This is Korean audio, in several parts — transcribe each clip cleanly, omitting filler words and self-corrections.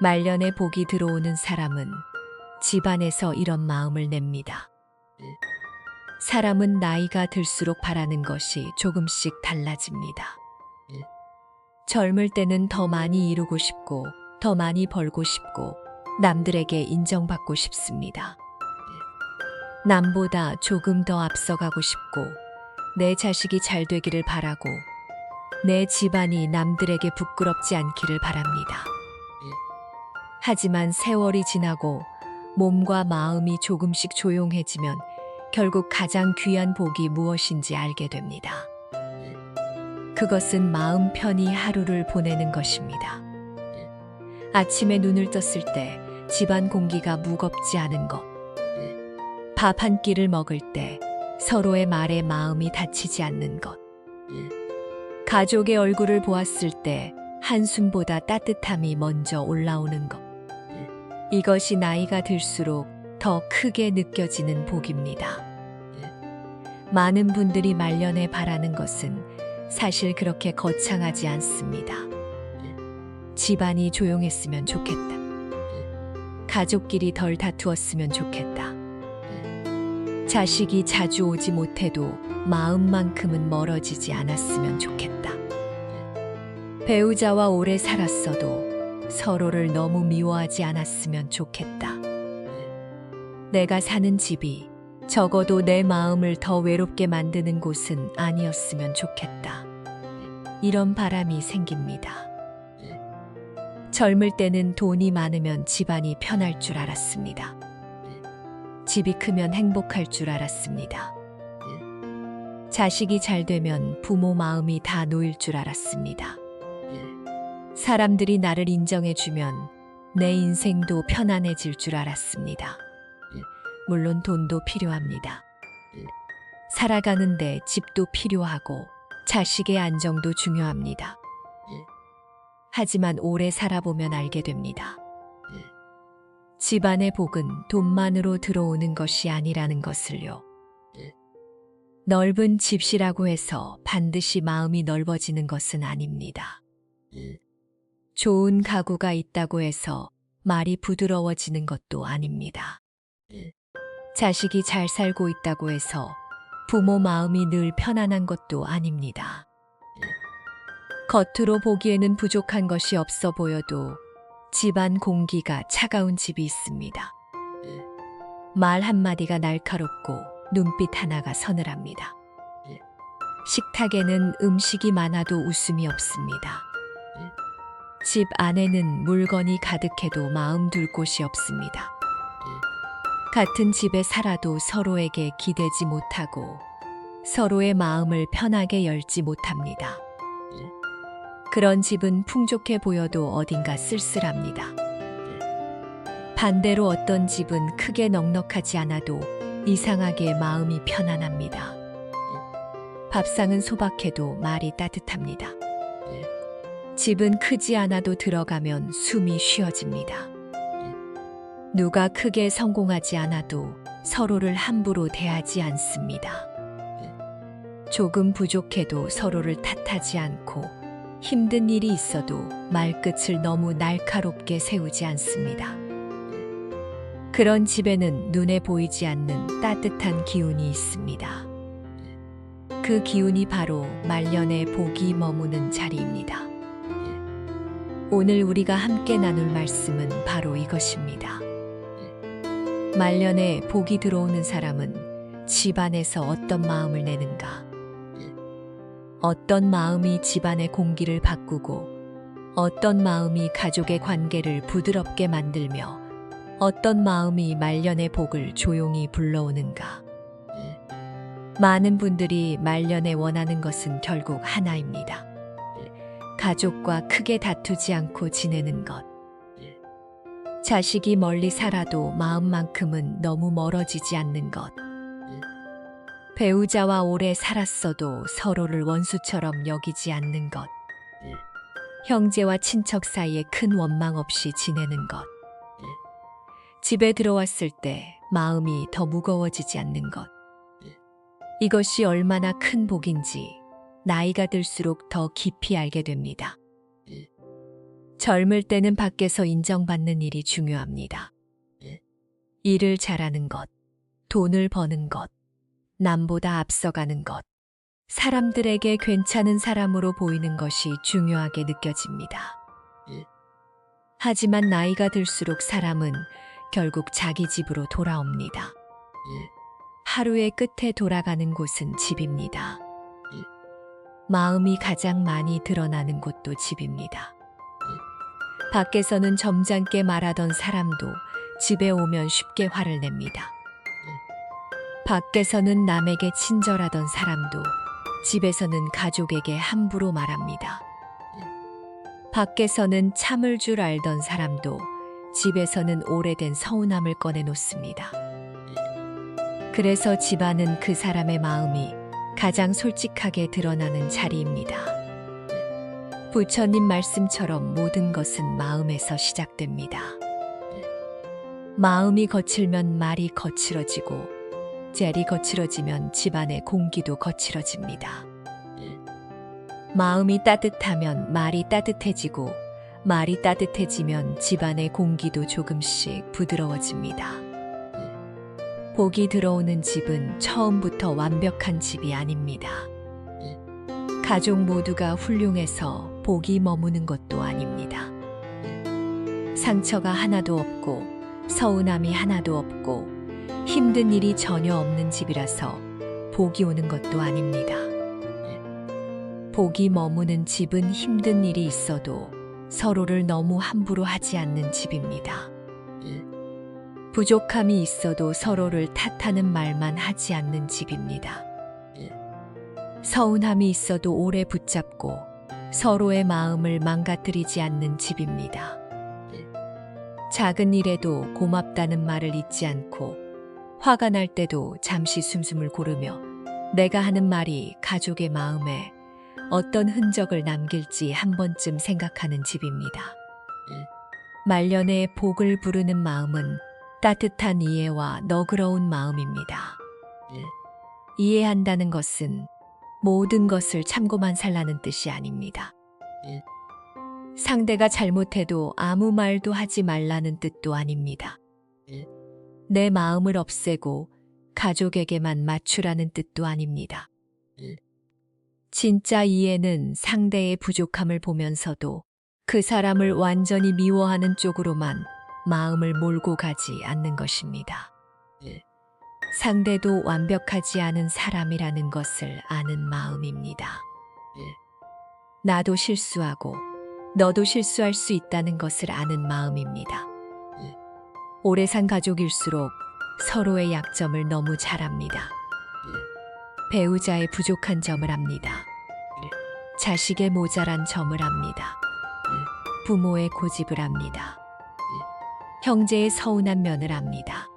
말년에 복이 들어오는 사람은 집안에서 이런 마음을 냅니다. 사람은 나이가 들수록 바라는 것이 조금씩 달라집니다. 젊을 때는 더 많이 이루고 싶고, 더 많이 벌고 싶고, 남들에게 인정받고 싶습니다. 남보다 조금 더 앞서가고 싶고, 내 자식이 잘 되기를 바라고, 내 집안이 남들에게 부끄럽지 않기를 바랍니다. 하지만 세월이 지나고 몸과 마음이 조금씩 조용해지면 결국 가장 귀한 복이 무엇인지 알게 됩니다. 그것은 마음 편히 하루를 보내는 것입니다. 아침에 눈을 떴을 때 집안 공기가 무겁지 않은 것. 밥 한 끼를 먹을 때 서로의 말에 마음이 다치지 않는 것. 가족의 얼굴을 보았을 때 한숨보다 따뜻함이 먼저 올라오는 것. 이것이 나이가 들수록 더 크게 느껴지는 복입니다. 많은 분들이 말년에 바라는 것은 사실 그렇게 거창하지 않습니다. 집안이 조용했으면 좋겠다. 가족끼리 덜 다투었으면 좋겠다. 자식이 자주 오지 못해도 마음만큼은 멀어지지 않았으면 좋겠다. 배우자와 오래 살았어도 서로를 너무 미워하지 않았으면 좋겠다. 내가 사는 집이 적어도 내 마음을 더 외롭게 만드는 곳은 아니었으면 좋겠다. 이런 바람이 생깁니다. 젊을 때는 돈이 많으면 집안이 편할 줄 알았습니다. 집이 크면 행복할 줄 알았습니다. 자식이 잘 되면 부모 마음이 다 놓일 줄 알았습니다. 사람들이 나를 인정해주면 내 인생도 편안해질 줄 알았습니다. 물론 돈도 필요합니다. 살아가는데 집도 필요하고 자식의 안정도 중요합니다. 하지만 오래 살아보면 알게 됩니다. 집안의 복은 돈만으로 들어오는 것이 아니라는 것을요. 넓은 집시라고 해서 반드시 마음이 넓어지는 것은 아닙니다. 좋은 가구가 있다고 해서 말이 부드러워지는 것도 아닙니다. 자식이 잘 살고 있다고 해서 부모 마음이 늘 편안한 것도 아닙니다. 겉으로 보기에는 부족한 것이 없어 보여도 집안 공기가 차가운 집이 있습니다. 말 한마디가 날카롭고 눈빛 하나가 서늘합니다. 식탁에는 음식이 많아도 웃음이 없습니다. 집 안에는 물건이 가득해도 마음 둘 곳이 없습니다. 같은 집에 살아도 서로에게 기대지 못하고 서로의 마음을 편하게 열지 못합니다. 그런 집은 풍족해 보여도 어딘가 쓸쓸합니다. 반대로 어떤 집은 크게 넉넉하지 않아도 이상하게 마음이 편안합니다. 밥상은 소박해도 말이 따뜻합니다. 집은 크지 않아도 들어가면 숨이 쉬어집니다. 누가 크게 성공하지 않아도 서로를 함부로 대하지 않습니다. 조금 부족해도 서로를 탓하지 않고 힘든 일이 있어도 말끝을 너무 날카롭게 세우지 않습니다. 그런 집에는 눈에 보이지 않는 따뜻한 기운이 있습니다. 그 기운이 바로 말년의 복이 머무는 자리입니다. 오늘 우리가 함께 나눌 말씀은 바로 이것입니다. 말년에 복이 들어오는 사람은 집안에서 어떤 마음을 내는가? 어떤 마음이 집안의 공기를 바꾸고 어떤 마음이 가족의 관계를 부드럽게 만들며 어떤 마음이 말년의 복을 조용히 불러오는가? 많은 분들이 말년에 원하는 것은 결국 하나입니다. 가족과 크게 다투지 않고 지내는 것. 자식이 멀리 살아도 마음만큼은 너무 멀어지지 않는 것. 배우자와 오래 살았어도 서로를 원수처럼 여기지 않는 것. 형제와 친척 사이에 큰 원망 없이 지내는 것. 집에 들어왔을 때 마음이 더 무거워지지 않는 것. 이것이 얼마나 큰 복인지 나이가 들수록 더 깊이 알게 됩니다. 젊을 때는 밖에서 인정받는 일이 중요합니다. 일을 잘하는 것, 돈을 버는 것, 남보다 앞서가는 것, 사람들에게 괜찮은 사람으로 보이는 것이 중요하게 느껴집니다. 하지만 나이가 들수록 사람은 결국 자기 집으로 돌아옵니다. 하루의 끝에 돌아가는 곳은 집입니다. 마음이 가장 많이 드러나는 곳도 집입니다. 밖에서는 점잖게 말하던 사람도 집에 오면 쉽게 화를 냅니다. 밖에서는 남에게 친절하던 사람도 집에서는 가족에게 함부로 말합니다. 밖에서는 참을 줄 알던 사람도 집에서는 오래된 서운함을 꺼내놓습니다. 그래서 집안은 그 사람의 마음이 가장 솔직하게 드러나는 자리입니다. 부처님 말씀처럼 모든 것은 마음에서 시작됩니다. 마음이 거칠면 말이 거칠어지고, 젤이 거칠어지면 집안의 공기도 거칠어집니다. 마음이 따뜻하면 말이 따뜻해지고, 말이 따뜻해지면 집안의 공기도 조금씩 부드러워집니다. 복이 들어오는 집은 처음부터 완벽한 집이 아닙니다. 가족 모두가 훌륭해서 복이 머무는 것도 아닙니다. 상처가 하나도 없고, 서운함이 하나도 없고, 힘든 일이 전혀 없는 집이라서 복이 오는 것도 아닙니다. 복이 머무는 집은 힘든 일이 있어도 서로를 너무 함부로 하지 않는 집입니다. 부족함이 있어도 서로를 탓하는 말만 하지 않는 집입니다. 서운함이 있어도 오래 붙잡고 서로의 마음을 망가뜨리지 않는 집입니다. 작은 일에도 고맙다는 말을 잊지 않고, 화가 날 때도 잠시 숨숨을 고르며 내가 하는 말이 가족의 마음에 어떤 흔적을 남길지 한 번쯤 생각하는 집입니다. 말년에 복을 부르는 마음은 따뜻한 이해와 너그러운 마음입니다. 이해한다는 것은 모든 것을 참고만 살라는 뜻이 아닙니다. 상대가 잘못해도 아무 말도 하지 말라는 뜻도 아닙니다. 내 마음을 없애고 가족에게만 맞추라는 뜻도 아닙니다. 진짜 이해는 상대의 부족함을 보면서도 그 사람을 완전히 미워하는 쪽으로만 마음을 몰고 가지 않는 것입니다. 상대도 완벽하지 않은 사람이라는 것을 아는 마음입니다. 나도 실수하고 너도 실수할 수 있다는 것을 아는 마음입니다. 오래 산 가족일수록 서로의 약점을 너무 잘 압니다. 배우자의 부족한 점을 압니다. 자식의 모자란 점을 압니다. 부모의 고집을 압니다. 형제의 서운한 면을 압니다.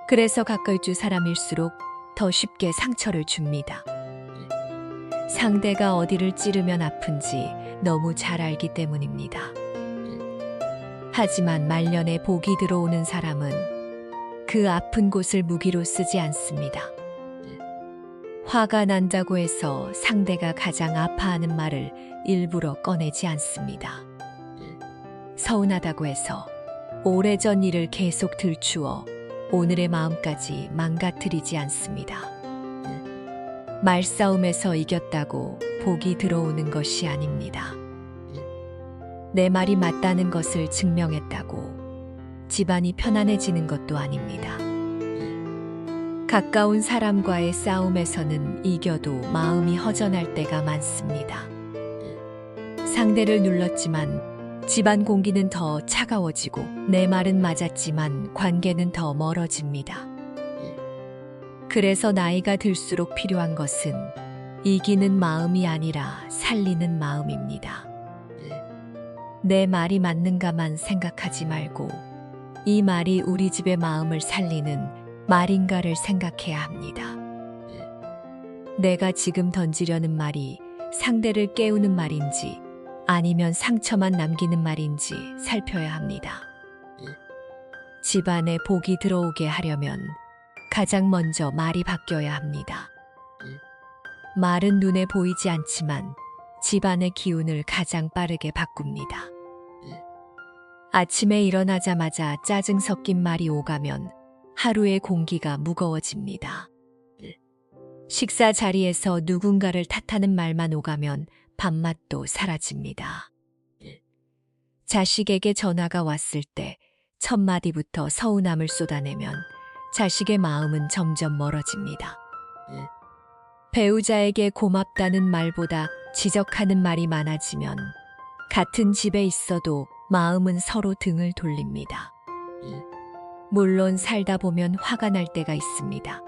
그래서 가까이 사람일수록 더 쉽게 상처를 줍니다. 상대가 어디를 찌르면 아픈지 너무 잘 알기 때문입니다. 하지만 말년에 복이 들어오는 사람은 그 아픈 곳을 무기로 쓰지 않습니다. 화가 난다고 해서 상대가 가장 아파하는 말을 일부러 꺼내지 않습니다. 서운하다고 해서 오래전 일을 계속 들추어 오늘의 마음까지 망가뜨리지 않습니다. 말싸움에서 이겼다고 복이 들어오는 것이 아닙니다. 내 말이 맞다는 것을 증명했다고 집안이 편안해지는 것도 아닙니다. 가까운 사람과의 싸움에서는 이겨도 마음이 허전할 때가 많습니다. 상대를 눌렀지만 집안 공기는 더 차가워지고, 내 말은 맞았지만 관계는 더 멀어집니다. 그래서 나이가 들수록 필요한 것은 이기는 마음이 아니라 살리는 마음입니다. 내 말이 맞는가만 생각하지 말고 이 말이 우리 집의 마음을 살리는 말인가를 생각해야 합니다. 내가 지금 던지려는 말이 상대를 깨우는 말인지 아니면 상처만 남기는 말인지 살펴야 합니다. 집안에 복이 들어오게 하려면 가장 먼저 말이 바뀌어야 합니다. 말은 눈에 보이지 않지만 집안의 기운을 가장 빠르게 바꿉니다. 아침에 일어나자마자 짜증 섞인 말이 오가면 하루의 공기가 무거워집니다. 식사 자리에서 누군가를 탓하는 말만 오가면 밥맛도 사라집니다. 자식에게 전화가 왔을 때 첫 마디부터 서운함을 쏟아내면 자식의 마음은 점점 멀어집니다. 배우자에게 고맙다는 말보다 지적하는 말이 많아지면 같은 집에 있어도 마음은 서로 등을 돌립니다. 물론 살다 보면 화가 날 때가 있습니다.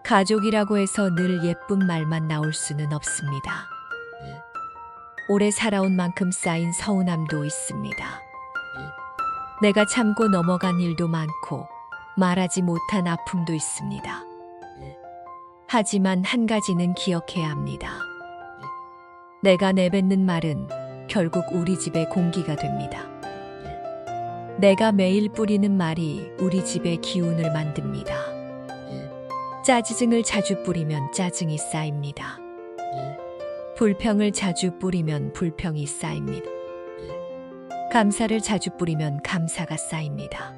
가족이라고 해서 늘 예쁜 말만 나올 수는 없습니다. 오래 살아온 만큼 쌓인 서운함도 있습니다. 내가 참고 넘어간 일도 많고 말하지 못한 아픔도 있습니다. 하지만 한 가지는 기억해야 합니다. 내가 내뱉는 말은 결국 우리 집의 공기가 됩니다. 내가 매일 뿌리는 말이 우리 집의 기운을 만듭니다. 짜증을 자주 뿌리면 짜증이 쌓입니다. 불평을 자주 뿌리면 불평이 쌓입니다. 감사를 자주 뿌리면 감사가 쌓입니다.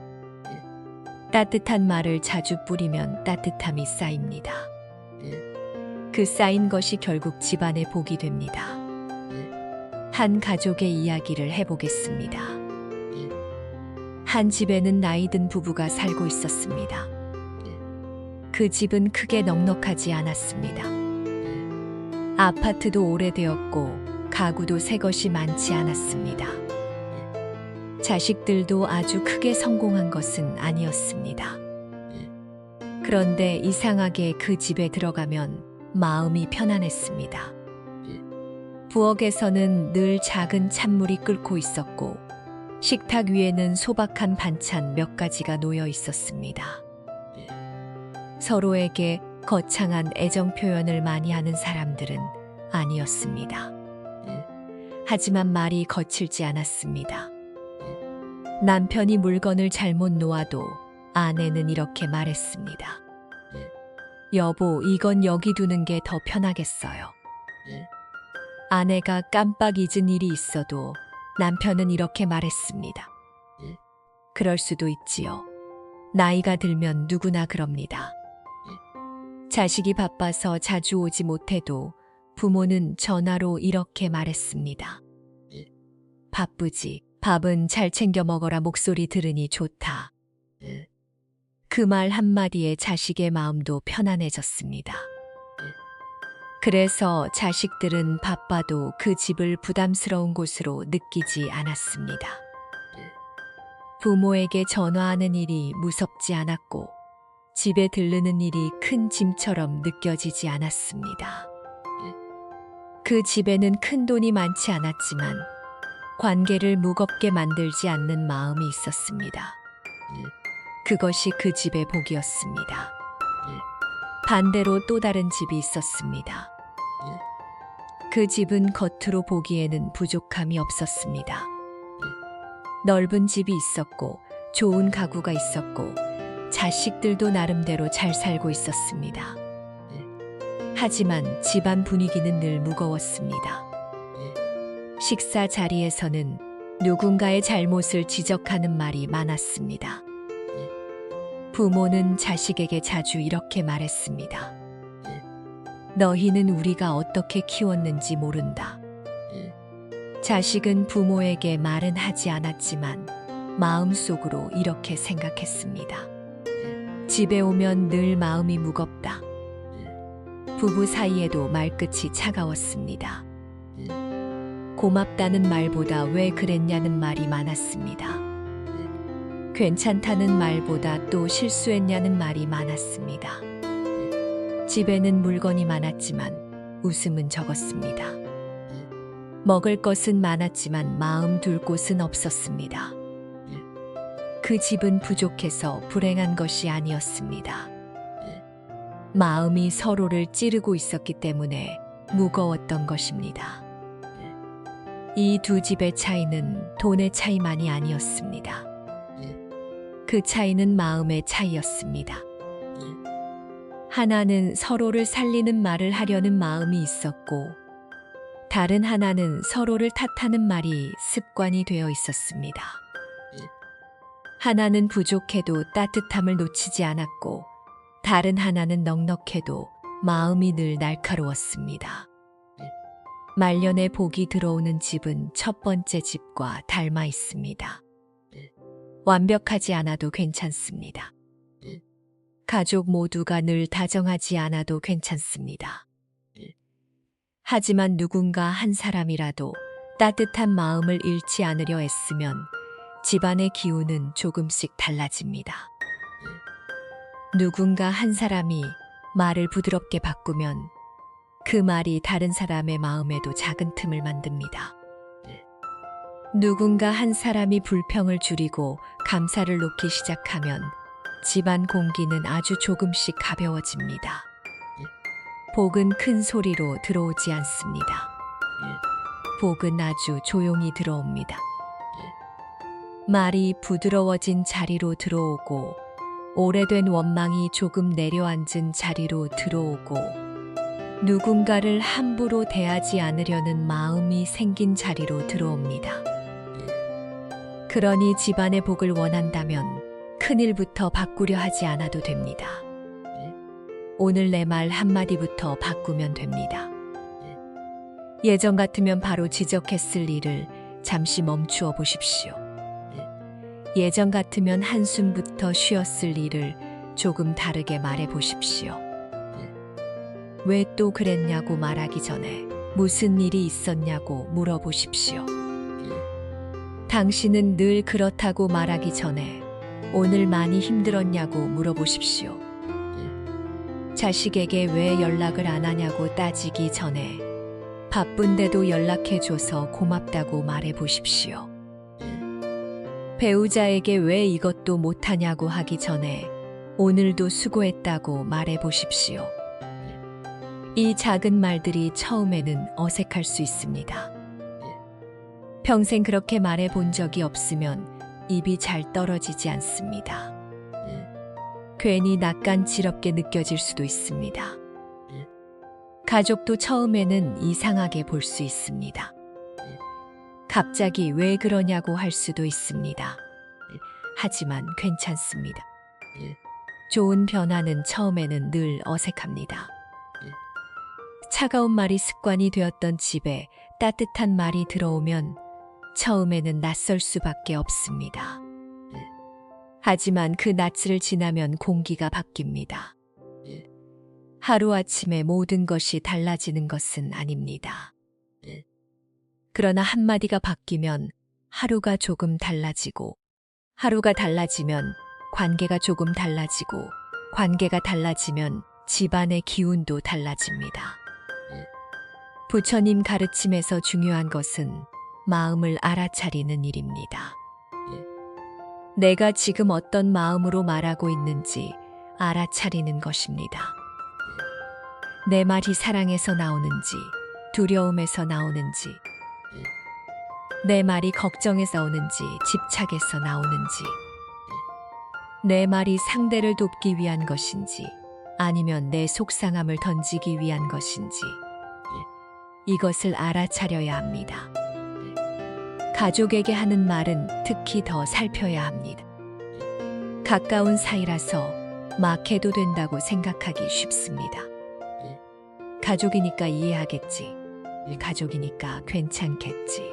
따뜻한 말을 자주 뿌리면 따뜻함이 쌓입니다. 그 쌓인 것이 결국 집안의 복이 됩니다. 한 가족의 이야기를 해보겠습니다. 한 집에는 나이 든 부부가 살고 있었습니다. 그 집은 크게 넉넉하지 않았습니다. 아파트도 오래되었고 가구도 새 것이 많지 않았습니다. 자식들도 아주 크게 성공한 것은 아니었습니다. 그런데 이상하게 그 집에 들어가면 마음이 편안했습니다. 부엌에서는 늘 작은 찬물이 끓고 있었고 식탁 위에는 소박한 반찬 몇 가지가 놓여 있었습니다. 서로에게 거창한 애정 표현을 많이 하는 사람들은 아니었습니다. 하지만 말이 거칠지 않았습니다. 남편이 물건을 잘못 놓아도 아내는 이렇게 말했습니다. 여보, 이건 여기 두는 게 더 편하겠어요. 아내가 깜빡 잊은 일이 있어도 남편은 이렇게 말했습니다. 그럴 수도 있지요. 나이가 들면 누구나 그럽니다. 자식이 바빠서 자주 오지 못해도 부모는 전화로 이렇게 말했습니다. 바쁘지. 밥은 잘 챙겨 먹어라. 목소리 들으니 좋다. 그 말 한마디에 자식의 마음도 편안해졌습니다. 그래서 자식들은 바빠도 그 집을 부담스러운 곳으로 느끼지 않았습니다. 부모에게 전화하는 일이 무섭지 않았고 집에 들르는 일이 큰 짐처럼 느껴지지 않았습니다. 그 집에는 큰 돈이 많지 않았지만 관계를 무겁게 만들지 않는 마음이 있었습니다. 그것이 그 집의 복이었습니다. 반대로 또 다른 집이 있었습니다. 그 집은 겉으로 보기에는 부족함이 없었습니다. 넓은 집이 있었고 좋은 가구가 있었고 자식들도 나름대로 잘 살고 있었습니다. 하지만 집안 분위기는 늘 무거웠습니다. 식사 자리에서는 누군가의 잘못을 지적하는 말이 많았습니다. 부모는 자식에게 자주 이렇게 말했습니다. 너희는 우리가 어떻게 키웠는지 모른다. 자식은 부모에게 말은 하지 않았지만 마음속으로 이렇게 생각했습니다. 집에 오면 늘 마음이 무겁다. 부부 사이에도 말끝이 차가웠습니다. 고맙다는 말보다 왜 그랬냐는 말이 많았습니다. 괜찮다는 말보다 또 실수했냐는 말이 많았습니다. 집에는 물건이 많았지만 웃음은 적었습니다. 먹을 것은 많았지만 마음 둘 곳은 없었습니다. 그 집은 부족해서 불행한 것이 아니었습니다. 마음이 서로를 찌르고 있었기 때문에 무거웠던 것입니다. 이 두 집의 차이는 돈의 차이만이 아니었습니다. 그 차이는 마음의 차이였습니다. 하나는 서로를 살리는 말을 하려는 마음이 있었고 다른 하나는 서로를 탓하는 말이 습관이 되어 있었습니다. 하나는 부족해도 따뜻함을 놓치지 않았고, 다른 하나는 넉넉해도 마음이 늘 날카로웠습니다. 말년에 복이 들어오는 집은 첫 번째 집과 닮아 있습니다. 완벽하지 않아도 괜찮습니다. 가족 모두가 늘 다정하지 않아도 괜찮습니다. 하지만 누군가 한 사람이라도 따뜻한 마음을 잃지 않으려 애쓰면 집안의 기운은 조금씩 달라집니다. 누군가 한 사람이 말을 부드럽게 바꾸면 그 말이 다른 사람의 마음에도 작은 틈을 만듭니다. 누군가 한 사람이 불평을 줄이고 감사를 놓기 시작하면 집안 공기는 아주 조금씩 가벼워집니다. 복은 큰 소리로 들어오지 않습니다. 복은 아주 조용히 들어옵니다. 말이 부드러워진 자리로 들어오고, 오래된 원망이 조금 내려앉은 자리로 들어오고, 누군가를 함부로 대하지 않으려는 마음이 생긴 자리로 들어옵니다. 그러니 집안의 복을 원한다면 큰일부터 바꾸려 하지 않아도 됩니다. 오늘 내 말 한마디부터 바꾸면 됩니다. 예전 같으면 바로 지적했을 일을 잠시 멈추어 보십시오. 예전 같으면 한숨부터 쉬었을 일을 조금 다르게 말해 보십시오. 왜 또 그랬냐고 말하기 전에 무슨 일이 있었냐고 물어보십시오. 당신은 늘 그렇다고 말하기 전에 오늘 많이 힘들었냐고 물어보십시오. 자식에게 왜 연락을 안 하냐고 따지기 전에 바쁜데도 연락해줘서 고맙다고 말해 보십시오. 배우자에게 왜 이것도 못하냐고 하기 전에 오늘도 수고했다고 말해 보십시오. 이 작은 말들이 처음에는 어색할 수 있습니다. 평생 그렇게 말해 본 적이 없으면 입이 잘 떨어지지 않습니다. 괜히 낯간지럽게 느껴질 수도 있습니다. 가족도 처음에는 이상하게 볼 수 있습니다. 갑자기 왜 그러냐고 할 수도 있습니다. 하지만 괜찮습니다. 좋은 변화는 처음에는 늘 어색합니다. 차가운 말이 습관이 되었던 집에 따뜻한 말이 들어오면 처음에는 낯설 수밖에 없습니다. 하지만 그 낯을 지나면 공기가 바뀝니다. 하루아침에 모든 것이 달라지는 것은 아닙니다. 그러나 한마디가 바뀌면 하루가 조금 달라지고, 하루가 달라지면 관계가 조금 달라지고, 관계가 달라지면 집안의 기운도 달라집니다. 부처님 가르침에서 중요한 것은 마음을 알아차리는 일입니다. 내가 지금 어떤 마음으로 말하고 있는지 알아차리는 것입니다. 내 말이 사랑에서 나오는지, 두려움에서 나오는지, 내 말이 걱정에서 나오는지, 집착에서 나오는지, 내 말이 상대를 돕기 위한 것인지, 아니면 내 속상함을 던지기 위한 것인지, 이것을 알아차려야 합니다. 가족에게 하는 말은 특히 더 살펴야 합니다. 가까운 사이라서 막 해도 된다고 생각하기 쉽습니다. 가족이니까 이해하겠지. 가족이니까 괜찮겠지.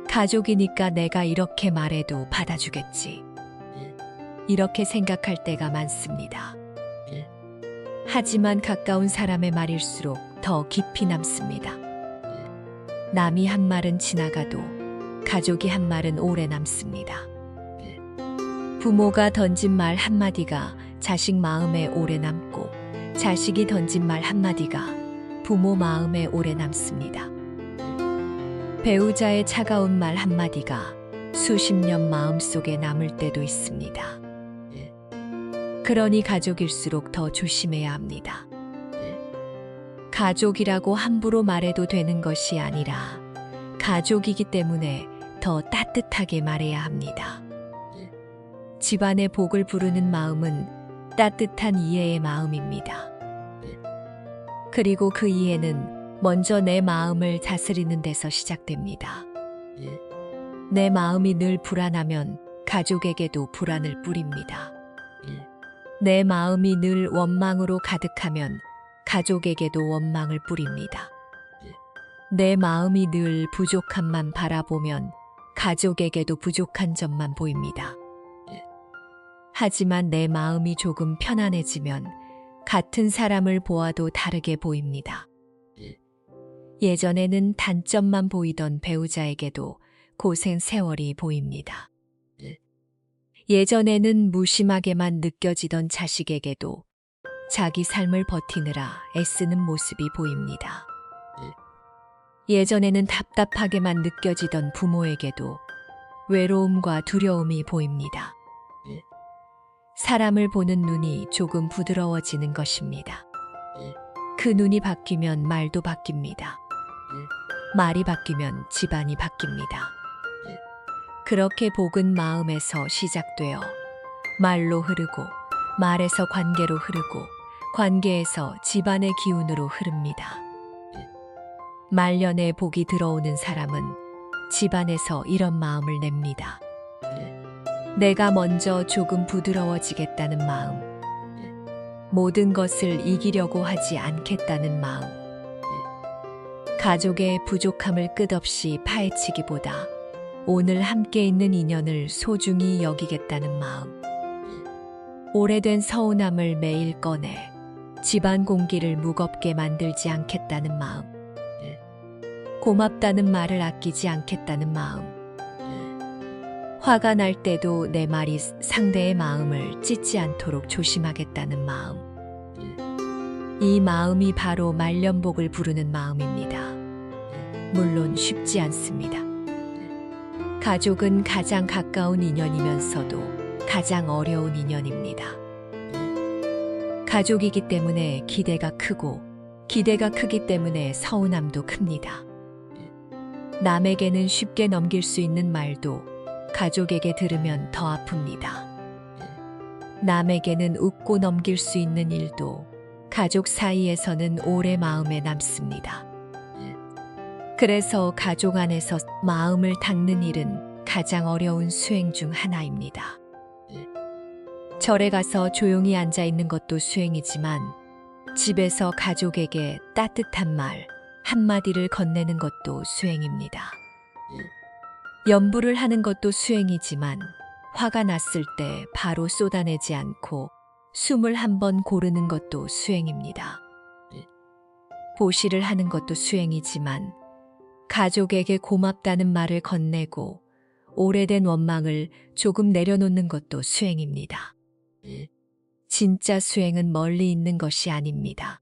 가족이니까 내가 이렇게 말해도 받아주겠지. 이렇게 생각할 때가 많습니다. 하지만 가까운 사람의 말일수록 더 깊이 남습니다. 남이 한 말은 지나가도 가족이 한 말은 오래 남습니다. 부모가 던진 말 한마디가 자식 마음에 오래 남고, 자식이 던진 말 한마디가 부모 마음에 오래 남습니다. 배우자의 차가운 말 한마디가 수십 년 마음속에 남을 때도 있습니다. 그러니 가족일수록 더 조심해야 합니다. 가족이라고 함부로 말해도 되는 것이 아니라 가족이기 때문에 더 따뜻하게 말해야 합니다. 집안의 복을 부르는 마음은 따뜻한 이해의 마음입니다. 그리고 그 이해는 먼저 내 마음을 다스리는 데서 시작됩니다. 내 마음이 늘 불안하면 가족에게도 불안을 뿌립니다. 내 마음이 늘 원망으로 가득하면 가족에게도 원망을 뿌립니다. 내 마음이 늘 부족함만 바라보면 가족에게도 부족한 점만 보입니다. 하지만 내 마음이 조금 편안해지면 같은 사람을 보아도 다르게 보입니다. 예전에는 단점만 보이던 배우자에게도 고생 세월이 보입니다. 예전에는 무심하게만 느껴지던 자식에게도 자기 삶을 버티느라 애쓰는 모습이 보입니다. 예전에는 답답하게만 느껴지던 부모에게도 외로움과 두려움이 보입니다. 사람을 보는 눈이 조금 부드러워지는 것입니다. 그 눈이 바뀌면 말도 바뀝니다. 말이 바뀌면 집안이 바뀝니다. 그렇게 복은 마음에서 시작되어 말로 흐르고 말에서 관계로 흐르고 관계에서 집안의 기운으로 흐릅니다. 말년에 복이 들어오는 사람은 집안에서 이런 마음을 냅니다. 내가 먼저 조금 부드러워지겠다는 마음, 모든 것을 이기려고 하지 않겠다는 마음, 가족의 부족함을 끝없이 파헤치기보다 오늘 함께 있는 인연을 소중히 여기겠다는 마음, 오래된 서운함을 매일 꺼내 집안 공기를 무겁게 만들지 않겠다는 마음, 고맙다는 말을 아끼지 않겠다는 마음, 화가 날 때도 내 말이 상대의 마음을 찢지 않도록 조심하겠다는 마음. 이 마음이 바로 말년복을 부르는 마음입니다. 물론 쉽지 않습니다. 가족은 가장 가까운 인연이면서도 가장 어려운 인연입니다. 가족이기 때문에 기대가 크고 기대가 크기 때문에 서운함도 큽니다. 남에게는 쉽게 넘길 수 있는 말도 가족에게 들으면 더 아픕니다. 남에게는 웃고 넘길 수 있는 일도 가족 사이에서는 오래 마음에 남습니다. 그래서 가족 안에서 마음을 닦는 일은 가장 어려운 수행 중 하나입니다. 절에 가서 조용히 앉아 있는 것도 수행이지만 집에서 가족에게 따뜻한 말 한마디를 건네는 것도 수행입니다. 염불을 하는 것도 수행이지만 화가 났을 때 바로 쏟아내지 않고 숨을 한번 고르는 것도 수행입니다. 보시를 하는 것도 수행이지만 가족에게 고맙다는 말을 건네고 오래된 원망을 조금 내려놓는 것도 수행입니다. 진짜 수행은 멀리 있는 것이 아닙니다.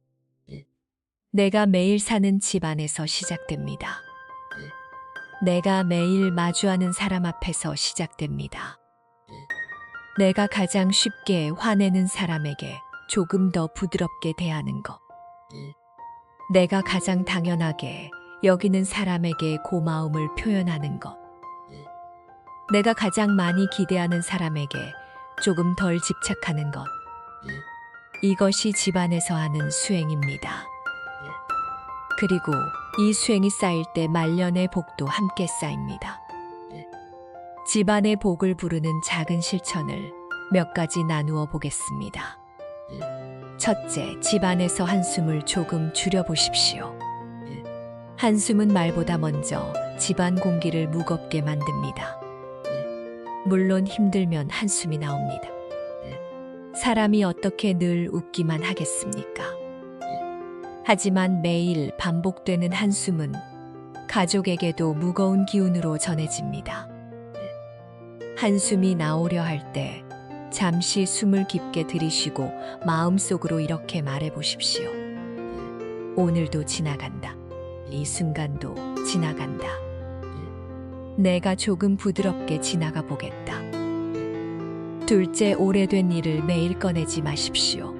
내가 매일 사는 집 안에서 시작됩니다. 내가 매일 마주하는 사람 앞에서 시작됩니다. 내가 가장 쉽게 화내는 사람에게 조금 더 부드럽게 대하는 것. 내가 가장 당연하게 여기는 사람에게 고마움을 표현하는 것. 내가 가장 많이 기대하는 사람에게 조금 덜 집착하는 것. 이것이 집안에서 하는 수행입니다. 그리고 이 수행이 쌓일 때 말년의 복도 함께 쌓입니다. 집안의 복을 부르는 작은 실천을 몇 가지 나누어 보겠습니다. 첫째, 집안에서 한숨을 조금 줄여보십시오. 한숨은 말보다 먼저 집안 공기를 무겁게 만듭니다. 물론 힘들면 한숨이 나옵니다. 사람이 어떻게 늘 웃기만 하겠습니까? 하지만 매일 반복되는 한숨은 가족에게도 무거운 기운으로 전해집니다. 한숨이 나오려 할 때 잠시 숨을 깊게 들이쉬고 마음속으로 이렇게 말해 보십시오. 오늘도 지나간다. 이 순간도 지나간다. 내가 조금 부드럽게 지나가 보겠다. 둘째, 오래된 일을 매일 꺼내지 마십시오.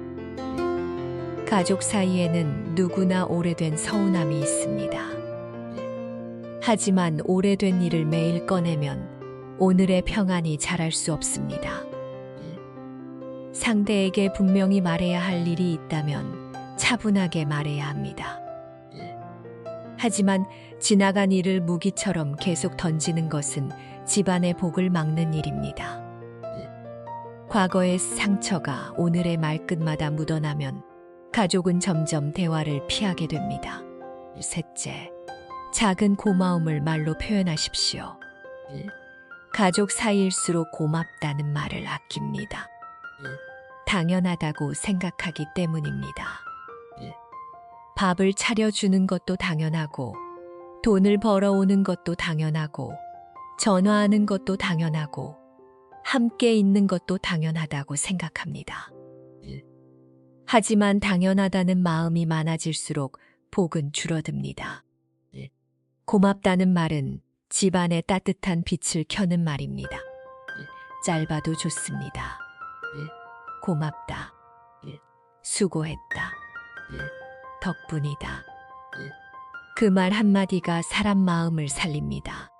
가족 사이에는 누구나 오래된 서운함이 있습니다. 하지만 오래된 일을 매일 꺼내면 오늘의 평안이 자랄 수 없습니다. 상대에게 분명히 말해야 할 일이 있다면 차분하게 말해야 합니다. 하지만 지나간 일을 무기처럼 계속 던지는 것은 집안의 복을 막는 일입니다. 과거의 상처가 오늘의 말끝마다 묻어나면 가족은 점점 대화를 피하게 됩니다. 셋째, 작은 고마움을 말로 표현하십시오. 가족 사이일수록 고맙다는 말을 아낍니다. 당연하다고 생각하기 때문입니다. 밥을 차려주는 것도 당연하고, 돈을 벌어오는 것도 당연하고, 전화하는 것도 당연하고, 함께 있는 것도 당연하다고 생각합니다. 하지만 당연하다는 마음이 많아질수록 복은 줄어듭니다. 고맙다는 말은 집안의 따뜻한 빛을 켜는 말입니다. 짧아도 좋습니다. 고맙다. 수고했다. 덕분이다. 그 말 한마디가 사람 마음을 살립니다.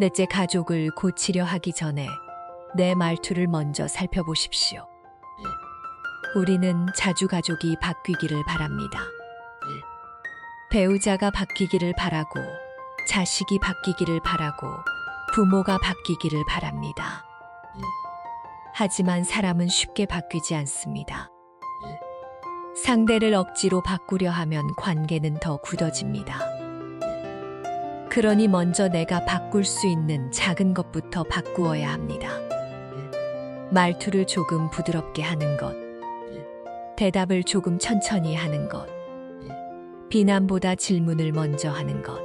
넷째, 가족을 고치려 하기 전에 내 말투를 먼저 살펴보십시오. 우리는 자주 가족이 바뀌기를 바랍니다. 배우자가 바뀌기를 바라고, 자식이 바뀌기를 바라고, 부모가 바뀌기를 바랍니다. 하지만 사람은 쉽게 바뀌지 않습니다. 상대를 억지로 바꾸려 하면 관계는 더 굳어집니다. 그러니 먼저 내가 바꿀 수 있는 작은 것부터 바꾸어야 합니다. 말투를 조금 부드럽게 하는 것, 대답을 조금 천천히 하는 것, 비난보다 질문을 먼저 하는 것.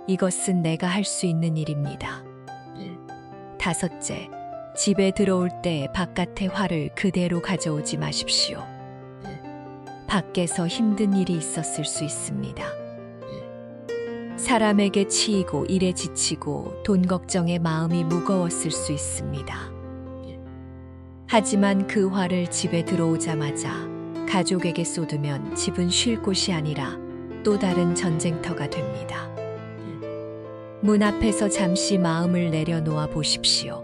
이것은 내가 할 수 있는 일입니다. 다섯째, 집에 들어올 때 바깥의 화를 그대로 가져오지 마십시오. 밖에서 힘든 일이 있었을 수 있습니다. 사람에게 치이고 일에 지치고 돈 걱정에 마음이 무거웠을 수 있습니다. 하지만 그 화를 집에 들어오자마자 가족에게 쏟으면 집은 쉴 곳이 아니라 또 다른 전쟁터가 됩니다. 문 앞에서 잠시 마음을 내려놓아 보십시오.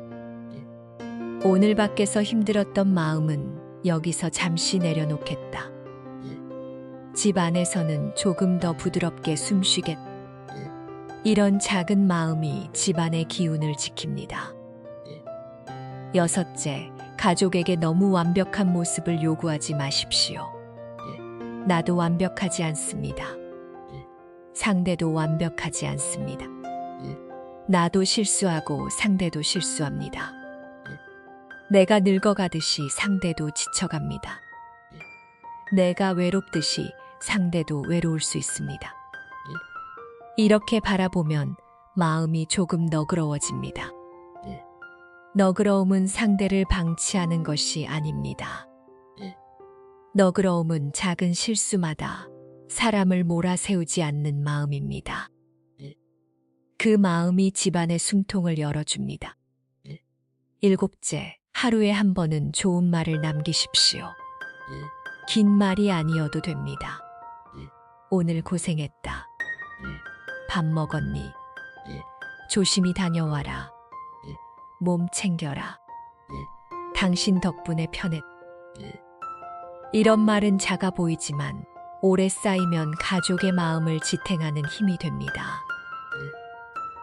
오늘 밖에서 힘들었던 마음은 여기서 잠시 내려놓겠다. 집 안에서는 조금 더 부드럽게 숨쉬겠다. 이런 작은 마음이 집안의 기운을 지킵니다. 여섯째, 가족에게 너무 완벽한 모습을 요구하지 마십시오. 나도 완벽하지 않습니다. 상대도 완벽하지 않습니다. 나도 실수하고 상대도 실수합니다. 내가 늙어가듯이 상대도 지쳐갑니다. 내가 외롭듯이 상대도 외로울 수 있습니다. 이렇게 바라보면 마음이 조금 너그러워집니다. 너그러움은 상대를 방치하는 것이 아닙니다. 너그러움은 작은 실수마다 사람을 몰아세우지 않는 마음입니다. 그 마음이 집안의 숨통을 열어줍니다. 일곱째, 하루에 한 번은 좋은 말을 남기십시오. 긴 말이 아니어도 됩니다. 오늘 고생했다. 밥 먹었니? 조심히 다녀와라. 몸 챙겨라. 당신 덕분에 편했다. 이런 말은 작아 보이지만 오래 쌓이면 가족의 마음을 지탱하는 힘이 됩니다.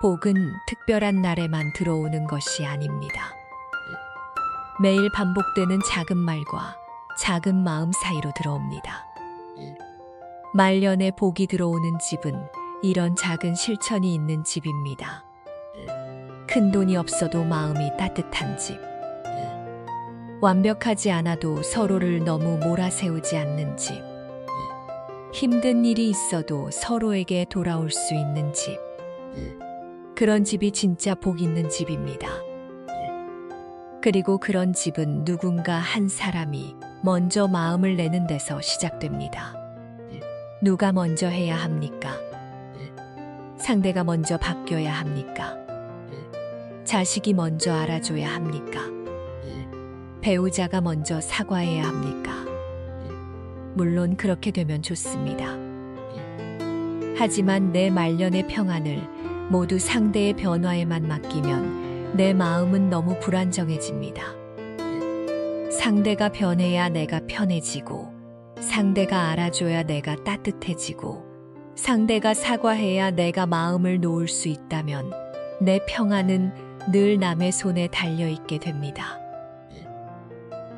복은 특별한 날에만 들어오는 것이 아닙니다. 매일 반복되는 작은 말과 작은 마음 사이로 들어옵니다. 말년에 복이 들어오는 집은 이런 작은 실천이 있는 집입니다. 큰 돈이 없어도 마음이 따뜻한 집. 완벽하지 않아도 서로를 너무 몰아세우지 않는 집. 힘든 일이 있어도 서로에게 돌아올 수 있는 집. 그런 집이 진짜 복 있는 집입니다. 그리고 그런 집은 누군가 한 사람이 먼저 마음을 내는 데서 시작됩니다. 누가 먼저 해야 합니까? 상대가 먼저 바뀌어야 합니까? 자식이 먼저 알아줘야 합니까? 배우자가 먼저 사과해야 합니까? 물론 그렇게 되면 좋습니다. 하지만 내 말년의 평안을 모두 상대의 변화에만 맡기면 내 마음은 너무 불안정해집니다. 상대가 변해야 내가 편해지고, 상대가 알아줘야 내가 따뜻해지고, 상대가 사과해야 내가 마음을 놓을 수 있다면 내 평안은 늘 남의 손에 달려있게 됩니다.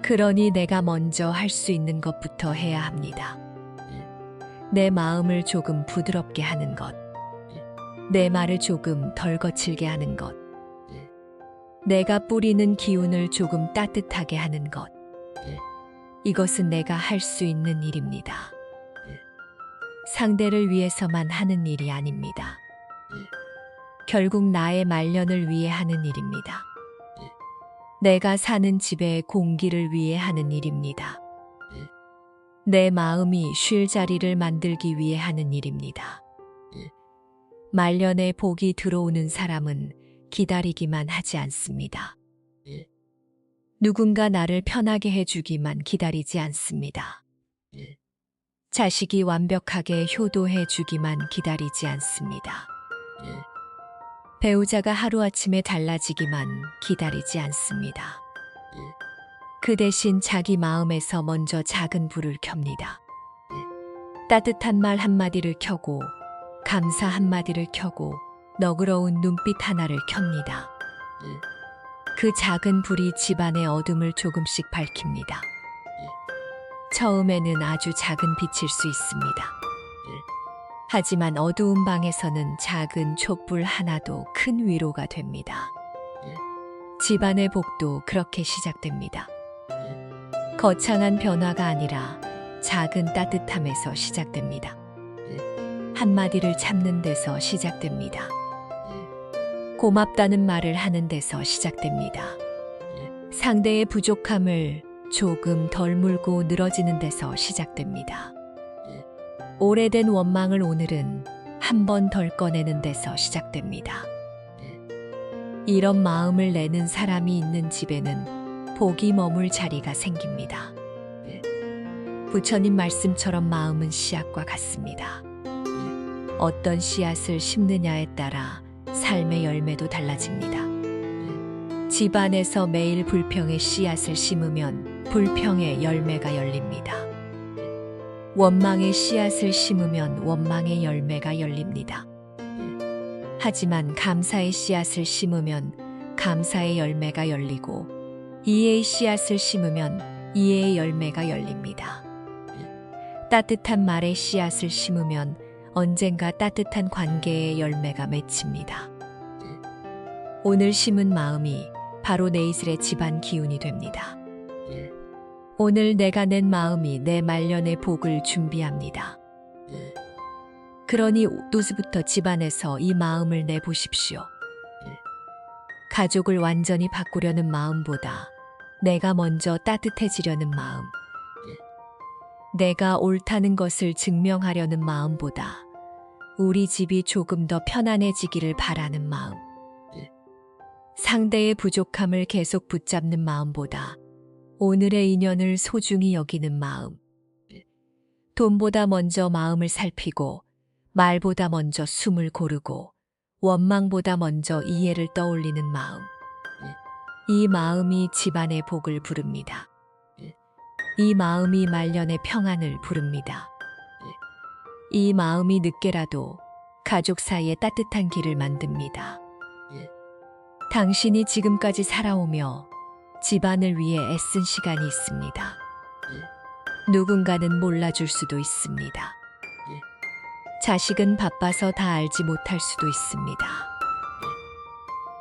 그러니 내가 먼저 할 수 있는 것부터 해야 합니다. 내 마음을 조금 부드럽게 하는 것, 내 말을 조금 덜 거칠게 하는 것, 내가 뿌리는 기운을 조금 따뜻하게 하는 것, 이것은 내가 할 수 있는 일입니다. 상대를 위해서만 하는 일이 아닙니다. 결국 나의 말년을 위해 하는 일입니다. 내가 사는 집의 공기를 위해 하는 일입니다. 내 마음이 쉴 자리를 만들기 위해 하는 일입니다. 말년에 복이 들어오는 사람은 기다리기만 하지 않습니다. 누군가 나를 편하게 해주기만 기다리지 않습니다. 자식이 완벽하게 효도해 주기만 기다리지 않습니다. 배우자가 하루아침에 달라지기만 기다리지 않습니다. 그 대신 자기 마음에서 먼저 작은 불을 켭니다. 따뜻한 말 한마디를 켜고 감사 한마디를 켜고 너그러운 눈빛 하나를 켭니다. 그 작은 불이 집안의 어둠을 조금씩 밝힙니다. 처음에는 아주 작은 빛일 수 있습니다. 하지만 어두운 방에서는 작은 촛불 하나도 큰 위로가 됩니다. 집안의 복도 그렇게 시작됩니다. 거창한 변화가 아니라 작은 따뜻함에서 시작됩니다. 한마디를 참는 데서 시작됩니다. 고맙다는 말을 하는 데서 시작됩니다. 상대의 부족함을 조금 덜 물고 늘어지는 데서 시작됩니다. 오래된 원망을 오늘은 한 번 덜 꺼내는 데서 시작됩니다. 이런 마음을 내는 사람이 있는 집에는 복이 머물 자리가 생깁니다. 부처님 말씀처럼 마음은 씨앗과 같습니다. 어떤 씨앗을 심느냐에 따라 삶의 열매도 달라집니다. 집안에서 매일 불평의 씨앗을 심으면 불평의 열매가 열립니다. 원망의 씨앗을 심으면 원망의 열매가 열립니다. 하지만 감사의 씨앗을 심으면 감사의 열매가 열리고 이해의 씨앗을 심으면 이해의 열매가 열립니다. 따뜻한 말의 씨앗을 심으면 언젠가 따뜻한 관계의 열매가 맺힙니다. 오늘 심은 마음이 바로 내일의 집안 기운이 됩니다. 오늘 내가 낸 마음이 내 말년의 복을 준비합니다. 그러니 오늘부터 집안에서 이 마음을 내보십시오. 가족을 완전히 바꾸려는 마음보다 내가 먼저 따뜻해지려는 마음, 내가 옳다는 것을 증명하려는 마음보다 우리 집이 조금 더 편안해지기를 바라는 마음, 상대의 부족함을 계속 붙잡는 마음보다 오늘의 인연을 소중히 여기는 마음, 돈보다 먼저 마음을 살피고 말보다 먼저 숨을 고르고 원망보다 먼저 이해를 떠올리는 마음, 이 마음이 집안의 복을 부릅니다. 이 마음이 말년의 평안을 부릅니다. 이 마음이 늦게라도 가족 사이에 따뜻한 길을 만듭니다. 당신이 지금까지 살아오며 집안을 위해 애쓴 시간이 있습니다. 누군가는 몰라줄 수도 있습니다. 자식은 바빠서 다 알지 못할 수도 있습니다.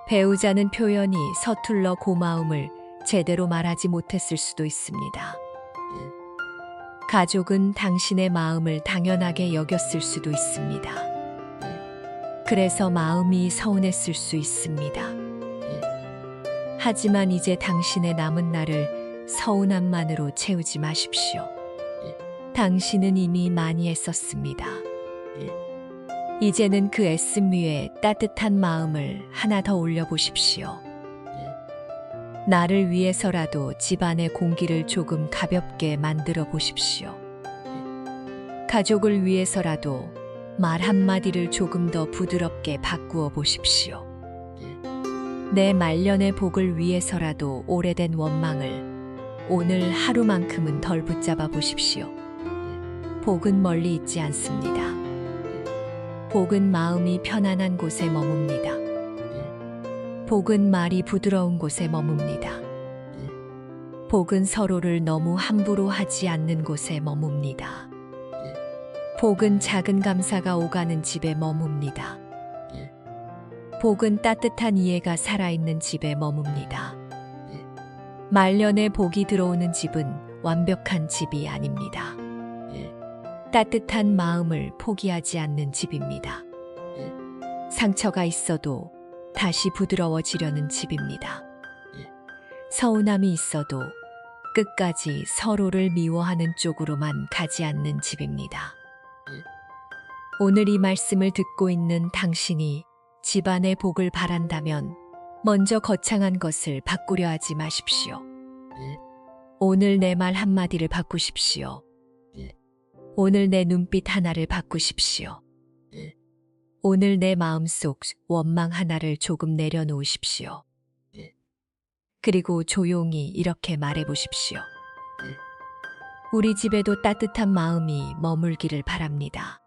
배우자는 표현이 서툴러 고마움을 제대로 말하지 못했을 수도 있습니다. 가족은 당신의 마음을 당연하게 여겼을 수도 있습니다. 그래서 마음이 서운했을 수 있습니다. 하지만 이제 당신의 남은 날을 서운함만으로 채우지 마십시오. 당신은 이미 많이 애썼습니다. 이제는 그 애씀 위에 따뜻한 마음을 하나 더 올려보십시오. 나를 위해서라도 집안의 공기를 조금 가볍게 만들어 보십시오. 가족을 위해서라도 말 한마디를 조금 더 부드럽게 바꾸어 보십시오. 내 말년의 복을 위해서라도 오래된 원망을 오늘 하루만큼은 덜 붙잡아 보십시오. 복은 멀리 있지 않습니다. 복은 마음이 편안한 곳에 머뭅니다. 복은 말이 부드러운 곳에 머뭅니다. 복은 서로를 너무 함부로 하지 않는 곳에 머뭅니다. 복은 작은 감사가 오가는 집에 머뭅니다. 복은 따뜻한 이해가 살아있는 집에 머뭅니다. 말년에 복이 들어오는 집은 완벽한 집이 아닙니다. 따뜻한 마음을 포기하지 않는 집입니다. 상처가 있어도 다시 부드러워지려는 집입니다. 서운함이 있어도 끝까지 서로를 미워하는 쪽으로만 가지 않는 집입니다. 오늘 이 말씀을 듣고 있는 당신이 집안의 복을 바란다면 먼저 거창한 것을 바꾸려 하지 마십시오. 오늘 내 말 한마디를 바꾸십시오. 오늘 내 눈빛 하나를 바꾸십시오. 오늘 내 마음속 원망 하나를 조금 내려놓으십시오. 그리고 조용히 이렇게 말해보십시오. 우리 집에도 따뜻한 마음이 머물기를 바랍니다.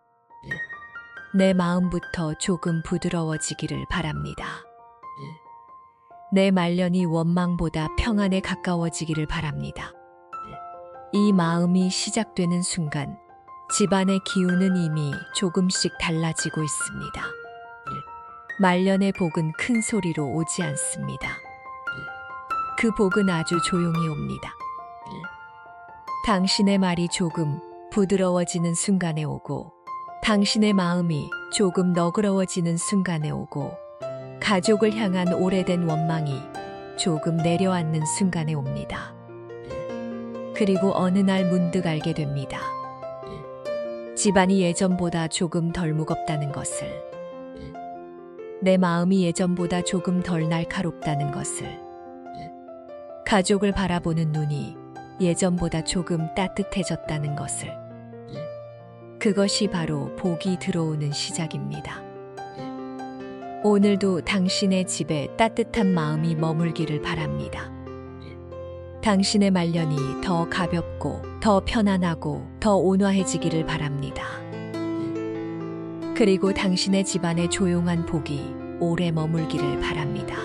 내 마음부터 조금 부드러워지기를 바랍니다. 내 말년이 원망보다 평안에 가까워지기를 바랍니다. 이 마음이 시작되는 순간 집안의 기운은 이미 조금씩 달라지고 있습니다. 말년의 복은 큰 소리로 오지 않습니다. 그 복은 아주 조용히 옵니다. 당신의 말이 조금 부드러워지는 순간에 오고, 당신의 마음이 조금 너그러워지는 순간에 오고, 가족을 향한 오래된 원망이 조금 내려앉는 순간에 옵니다. 그리고 어느 날 문득 알게 됩니다. 집안이 예전보다 조금 덜 무겁다는 것을, 내 마음이 예전보다 조금 덜 날카롭다는 것을, 가족을 바라보는 눈이 예전보다 조금 따뜻해졌다는 것을, 그것이 바로 복이 들어오는 시작입니다. 오늘도 당신의 집에 따뜻한 마음이 머물기를 바랍니다. 당신의 말년이 더 가볍고 더 편안하고 더 온화해지기를 바랍니다. 그리고 당신의 집안에 조용한 복이 오래 머물기를 바랍니다.